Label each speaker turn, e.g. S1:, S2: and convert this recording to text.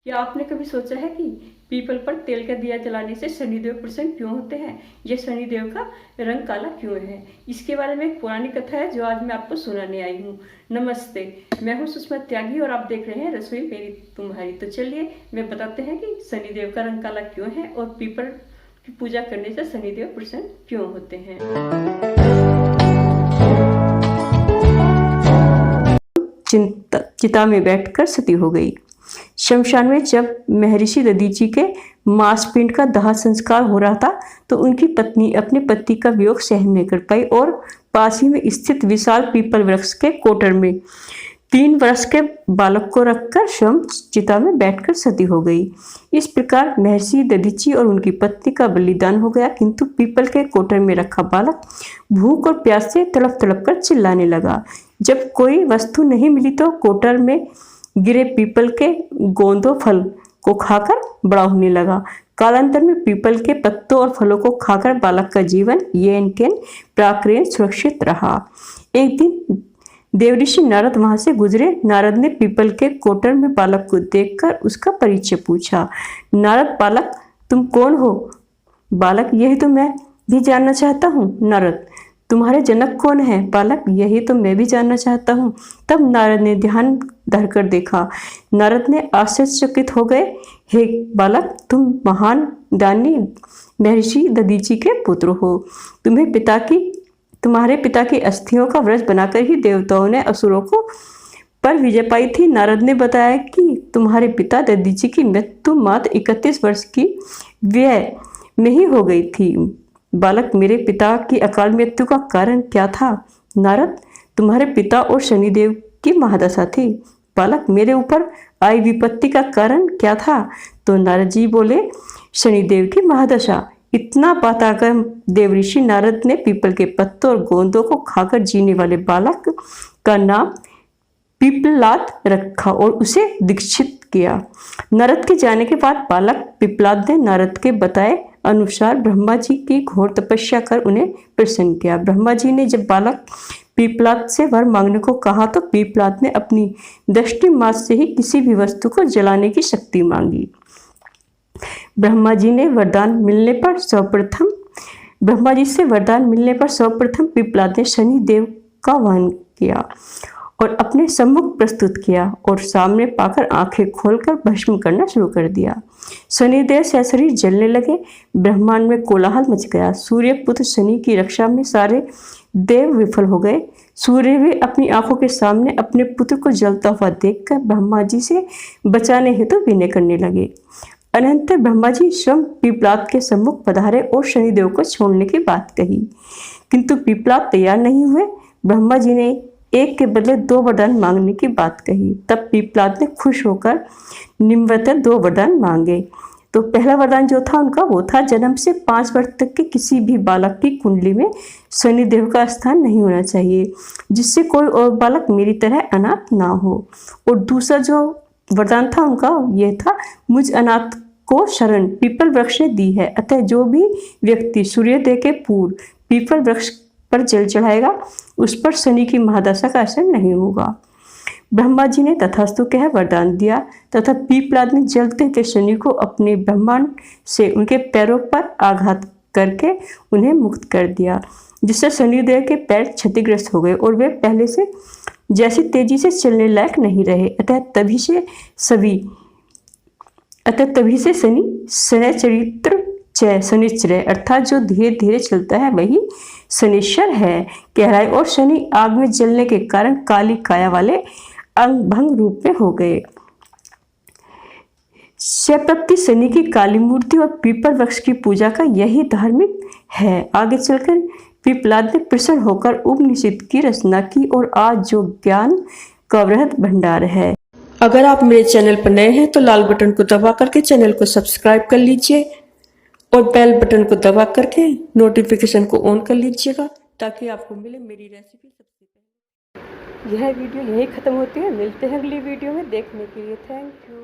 S1: क्या आपने कभी सोचा है कि पीपल पर तेल का दिया जलाने से शनिदेव प्रसन्न क्यों होते हैं? यह शनिदेव का रंग काला क्यों है? इसके बारे में एक पुरानी कथा है जो आज मैं आपको सुनाने आई हूँ। नमस्ते, मैं हूँ सुषमा त्यागी और आप देख रहे हैं रसोई मेरी तुम्हारी। तो चलिए मैं बताते हैं कि शनिदेव का रंग काला क्यों है और पीपल की पूजा करने से शनिदेव प्रसन्न क्यों होते हैं। चिता में बैठकर सती हो गई। शमशान में जब महर्षि दधीचि के मांसपिंड का दाह संस्कार हो रहा था तो उनकी पत्नी अपने पति का वियोग सहन नहीं कर पाई और पास ही में स्थित विशाल पीपल वृक्ष के कोटर में 3 वर्ष के बालक को रखकर स्वयं चिता में बैठकर सती हो गई। इस प्रकार महर्षि दधीचि और उनकी पत्नी का बलिदान हो गया, किंतु पीपल के कोटर में रखा बालक भूख और प्यास से तड़प तड़प कर चिल्लाने लगा। जब कोई वस्तु नहीं मिली तो कोटर में गिरे पीपल के गोंदों फल को खाकर बड़ा होने लगा। कालांतर में पीपल के पत्तों और फलों को खाकर बालक का जीवन येन केन प्राकृत सुरक्षित रहा। एक दिन देवऋषि नारद वहां से गुजरे। नारद ने पीपल के कोटर में बालक को देखकर उसका परिचय पूछा। नारद, बालक तुम कौन हो? बालक, यही तो मैं भी जानना चाहता हूँ। नारद, तुम्हारे जनक कौन है? बालक, यही तो मैं भी जानना चाहता हूँ। तब नारद ने ध्यान धरकर देखा। नारद ने आश्चर्यचकित हो गए। हे बालक, तुम महान दानी महर्षि दधीचि के पुत्र हो। तुम्हारे पिता की अस्थियों का व्रज बनाकर ही देवताओं ने असुरों को पर विजय पाई थी। नारद ने बताया कि तुम्हारे पिता दधीचि की मृत्यु मात्र 31 वर्ष की व्यय में ही हो गई थी। बालक, मेरे पिता की अकाल मृत्यु का कारण क्या था? नारद, तुम्हारे पिता और शनिदेव की महादशा थी। बालक, मेरे ऊपर आई विपत्ति का कारण क्या था? तो नारद जी बोले, शनिदेव की महादशा। इतना बताकर देवऋषि नारद ने पीपल के पत्तों और गोंदों को खाकर जीने वाले बालक का नाम पिप्पलाद रखा और उसे दीक्षित किया। नारद के जाने के बाद बालक पिप्पलाद ने नारद के बताए अनुसार ब्रह्मा जी की घोर तपस्या कर उन्हें प्रसन्न किया। ब्रह्मा जी ने जब बालक पिप्पलाद से वर मांगने को कहा तो पिप्पलाद ने अपनी दृष्टि मात्र से ही किसी भी वस्तु को जलाने की शक्ति मांगी। ब्रह्मा जी से वरदान मिलने पर सर्वप्रथम पिप्पलाद ने शनि देव का वाहन किया और अपने सम्मुख प्रस्तुत किया और सामने पाकर आंखें खोलकर भस्म करना शुरू कर दिया। शनिदेव सशरीर जलने लगे। ब्रह्मांड में कोलाहल मच गया। सूर्य पुत्र शनि की रक्षा में सारे देव विफल हो गए। सूर्य भी अपनी आंखों के सामने अपने पुत्र को जलता हुआ देखकर ब्रह्मा जी से बचाने हेतु विनय करने लगे। अनंतर ब्रह्मा जी स्वयं पिप्पलाद के सम्मुख पधारे और शनिदेव को छोड़ने की बात कही, किंतु पिप्पलाद तैयार नहीं हुए। ब्रह्मा जी ने एक के बदले 2 वरदान मांगने की बात कही। तब पिप्पलाद ने खुश होकर निम्नवत 2 वरदान मांगे। तो पहला वरदान जो था उनका वो था, जन्म से 5 वर्ष तक के किसी भी बालक की कुंडली में शनिदेव का स्थान नहीं होना चाहिए, जिससे कोई और बालक मेरी तरह अनाथ ना हो। और दूसरा जो वरदान था उनका यह था, मुझ अनाथ को शरण पीपल वृक्ष ने दी है, अतः जो भी व्यक्ति सूर्योदय के पूर्व पीपल वृक्ष पर जल चढ़ाएगा उस पर शनि की महादशा का असर नहीं होगा। ब्रह्मा जी ने तथास्तु कह वरदान दिया तथा पिप्पलाद ने जलते हुए शनि को अपने ब्रह्मांड से उनके पैरों पर आघात करके उन्हें मुक्त कर दिया, जिससे शनिदेव के पैर क्षतिग्रस्त हो गए और वे पहले से जैसी तेजी से चलने लायक नहीं रहे। अतः तभी से शनि शनिचरित्र शनिश्चर अर्थात जो धीरे धीरे चलता है वही शनिश्चर है कहलाए और शनि आग में जलने के कारण काली काया वाले अंग भंग रूप में हो गए। शैवप्रति शनि की काली मूर्ति और पीपल वृक्ष की पूजा का यही धार्मिक है। आगे चलकर पिप्पलाद ने प्रसन्न होकर उपनिषद की रचना की और आज जो ज्ञान का वृहद भंडार है। अगर आप मेरे चैनल पर नए हैं तो लाल बटन को दबा करके चैनल को सब्सक्राइब कर लीजिए और बेल बटन को दबा करके नोटिफिकेशन को ऑन कर लीजिएगा ताकि आपको मिले मेरी रेसिपी सबसे पहले। यह वीडियो यहीं ख़त्म होती है। मिलते हैं अगली वीडियो में। देखने के लिए थैंक यू।